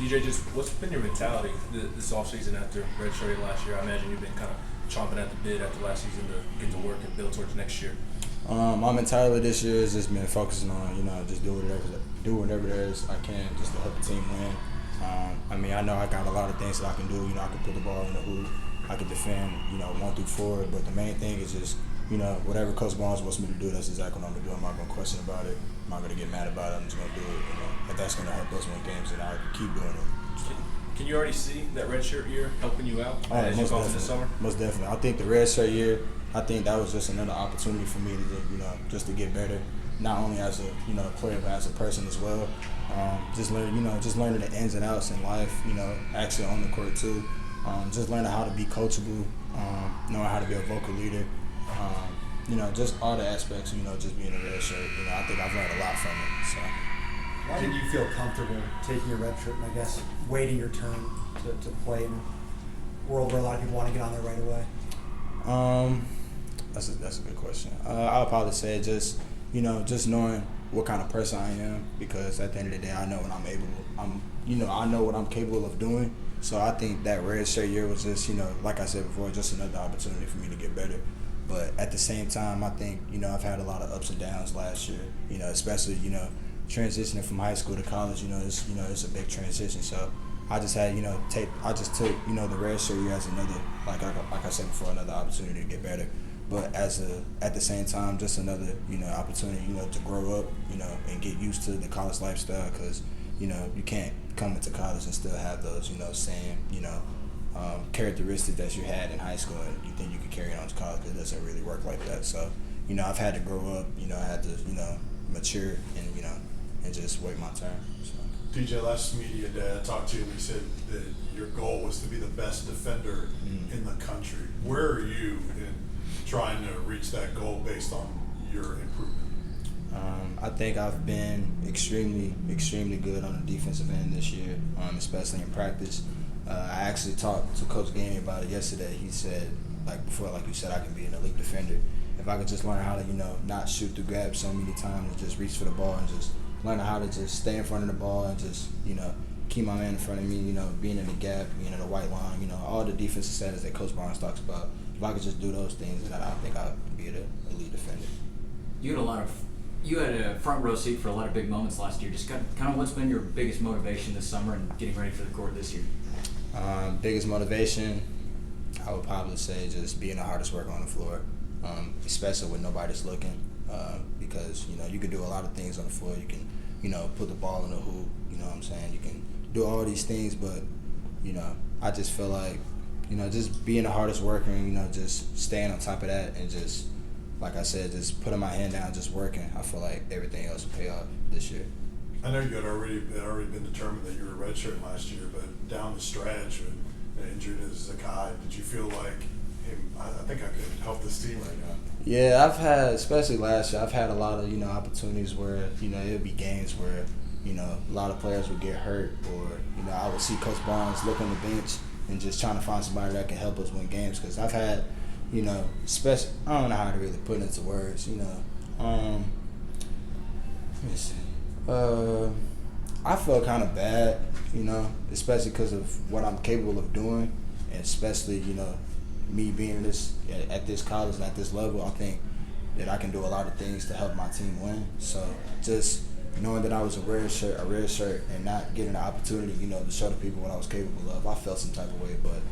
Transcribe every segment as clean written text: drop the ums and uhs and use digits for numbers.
DJ, just what's been your mentality this offseason after redshirting last year? I imagine you've been kind of chomping at the bit after last season to get to work and build towards next year. My mentality this year has just been focusing on, just do whatever there is I can just to help the team win. I know I got a lot of things that I can do. I can put the ball in the hoop. I can defend, 1 through 4. But the main thing is just, whatever Coach Barnes wants me to do, that's exactly what I'm going to do. I'm not going to question about it. I'm not going to get mad about it. I'm just going to do it. If that's going to help us win games, then I'll keep doing it. Can you already see that redshirt year helping you out as you go into the summer? Most definitely. I think the redshirt year, I think that was just another opportunity for me to, just to get better, not only as a, player, but as a person as well. Just learning the ins and outs in life, actually on the court too. Just learning how to be coachable, knowing how to be a vocal leader. Just all the aspects, just being a redshirt. I think I've learned a lot from it. So. Why did you feel comfortable taking your red shirt and, I guess, waiting your turn to play in a world where a lot of people want to get on there right away? That's a good question. I'll probably say just knowing what kind of person I am, because at the end of the day, I know what I know what I'm capable of doing. So I think that red shirt year was just, like I said before, just another opportunity for me to get better. But at the same time, I think, I've had a lot of ups and downs last year, especially, transitioning from high school to college, it's a big transition. So I just had, I just took, the red shirt year as another, like I said before, another opportunity to get better. But at the same time, just another, opportunity, to grow up, and get used to the college lifestyle, because, you can't come into college and still have those, same, characteristics that you had in high school, and you think you could carry it on to college. It doesn't really work like that. So, I've had to grow up, I had to, mature and just wait my turn. So. DJ, last media day I talked to you and you said that your goal was to be the best defender in the country. Where are you in trying to reach that goal based on your improvement? I think I've been extremely, extremely good on the defensive end this year, especially in practice. I actually talked to Coach Gamey about it yesterday. He said, like you said, I can be an elite defender. If I could just learn how to, not shoot through gaps so many times and just reach for the ball and just learn how to just stay in front of the ball and just, keep my man in front of me, being in the gap, being in the white line, all the defensive status that Coach Barnes talks about. If I could just do those things, then I think I could be an elite defender. You had a front row seat for a lot of big moments last year. Just kind of what's been your biggest motivation this summer and getting ready for the court this year? Biggest motivation, I would probably say just being the hardest worker on the floor, especially when nobody's looking, because, you can do a lot of things on the floor. You can, put the ball in the hoop, you know what I'm saying? You can do all these things, but, I just feel like, just being the hardest worker and, just staying on top of that and just, like I said, just putting my hand down, just working. I feel like everything else will pay off this year. I know you had already been determined that you were redshirt last year, but down the stretch and injured as a guy, did you feel like, hey, I think I could help this team right now? Yeah, I've had, especially last year, I've had a lot of, opportunities where, it would be games where, a lot of players would get hurt, or, I would see Coach Barnes look on the bench and just trying to find somebody that can help us win games. Because I've had, special, I don't know how to really put it into words, let me see. I felt kind of bad, especially because of what I'm capable of doing, and especially, me being at this college and at this level. I think that I can do a lot of things to help my team win. So just knowing that I was a red shirt, and not getting the opportunity, to show the people what I was capable of, I felt some type of way. But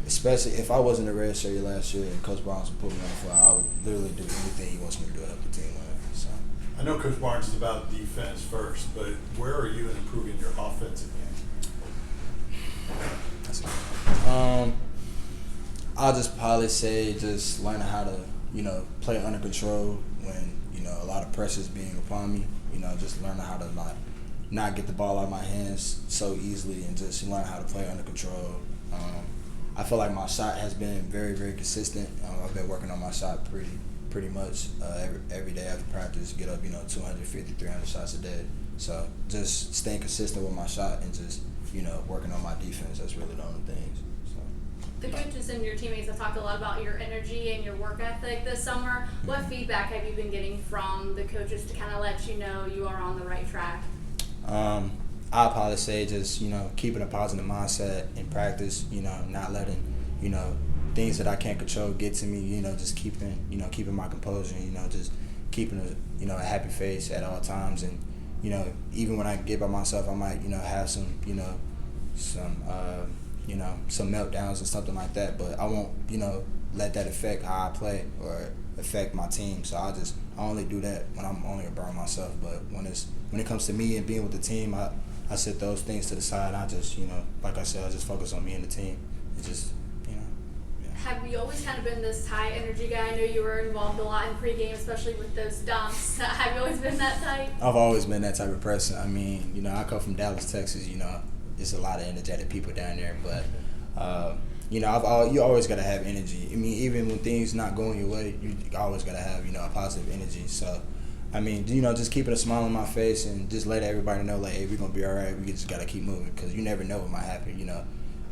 especially if I wasn't a red shirt last year and Coach Barnes would put me on the floor, I would literally do anything he wants me to do to help the team win. So. I know Coach Barnes is about defense first, but where are you in improving your offensive game? I'll just probably say just learning how to, play under control when, a lot of pressure is being upon me. Just learning how to not get the ball out of my hands so easily, and just learn how to play under control. I feel like my shot has been very, very consistent. I've been working on my shot pretty much every day after practice, get up, 250, 300 shots a day. So just staying consistent with my shot and just, working on my defense, that's really the only things. The coaches and your teammates have talked a lot about your energy and your work ethic this summer. What feedback have you been getting from the coaches to kind of let you know you are on the right track? I'll probably say just, keeping a positive mindset in practice, not letting, things that I can't control get to me, just keeping my composure, just keeping a happy face at all times. And, even when I get by myself, I might, have some, some meltdowns or something like that, but I won't, let that affect how I play or affect my team. So I only do that when I'm only around myself. But when it comes to me and being with the team, I set those things to the side. I just, like I said, I just focus on me and the team. It just, yeah. Have you always kind of been this high energy guy? I know you were involved a lot in pregame, especially with those dunks. Have you always been that type? I've always been that type of person. I mean, I come from Dallas, Texas. There's a lot of energetic people down there, but you always gotta have energy. I mean, even when things not going your way, you always gotta have a positive energy. So, I mean, just keeping a smile on my face and just let everybody know, like, hey, we're gonna be all right. We just gotta keep moving because you never know what might happen.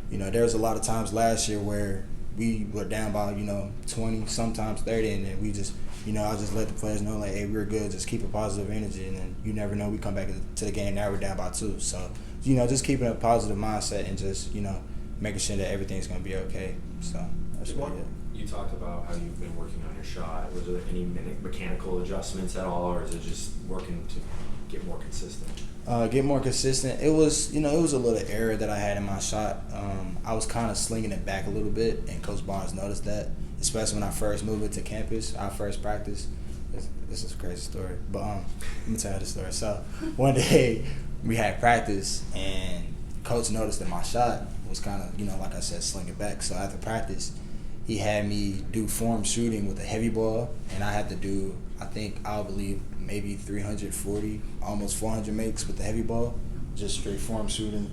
There was a lot of times last year where we were down by 20, sometimes 30, and then we just I just let the players know, like, hey, we're good. Just keep a positive energy, and then you never know. We come back to the game, now we're down by 2. So, just keeping a positive mindset and just making sure that everything's gonna be okay. So that's really it. You talked about how you've been working on your shot. Was there any mechanical adjustments at all, or is it just working to get more consistent? Get more consistent. It was, it was a little error that I had in my shot. I was kind of slinging it back a little bit, and Coach Barnes noticed that, especially when I first moved into campus, our first practice. This is a crazy story, but let me tell you the story. So one day we had practice, and Coach noticed that my shot was kind of, like I said, slinging back. So after practice, he had me do form shooting with a heavy ball, and I had to do, I believe, maybe 340, almost 400 makes with the heavy ball, just straight form shooting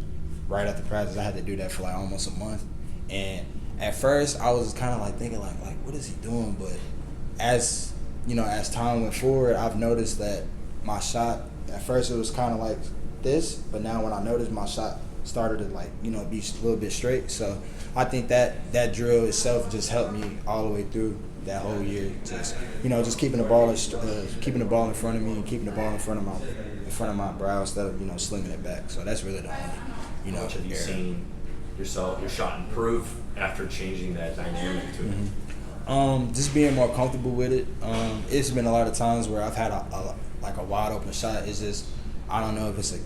right after practice. I had to do that for like almost a month. And at first, I was kind of like thinking like, what is he doing? But as time went forward, I've noticed that my shot, at first it was kind of like this, but now when I noticed my shot started to be a little bit straight. So I think that drill itself just helped me all the way through that whole year. Just keeping the ball in front of me and keeping the ball in front of my brow instead of slinging it back. So that's really the only How much have you seen your shot improve after changing that dynamic to it? Just being more comfortable with it. It's been a lot of times where I've had a wide open shot. It's just, I don't know if it's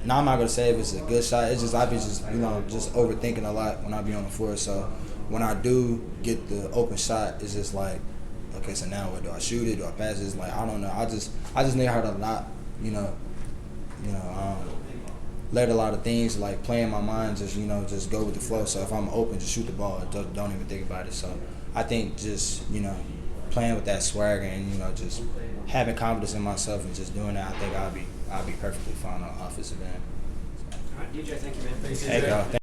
I'm not gonna say if it's a good shot. It's just I've been just overthinking a lot when I be on the floor. So when I do get the open shot, it's just like, okay, so now what, do I shoot it? Do I pass it? It's like, I don't know. I just need her to not let a lot of things like play in my mind. Just go with the flow. So if I'm open, just shoot the ball. Don't even think about it. So I think just playing with that swagger and just having confidence in myself and just doing that, I think I'll be perfectly fine on the offensive end. All right, DJ, thank you, man. Thanks, Hey, DJ. y'all.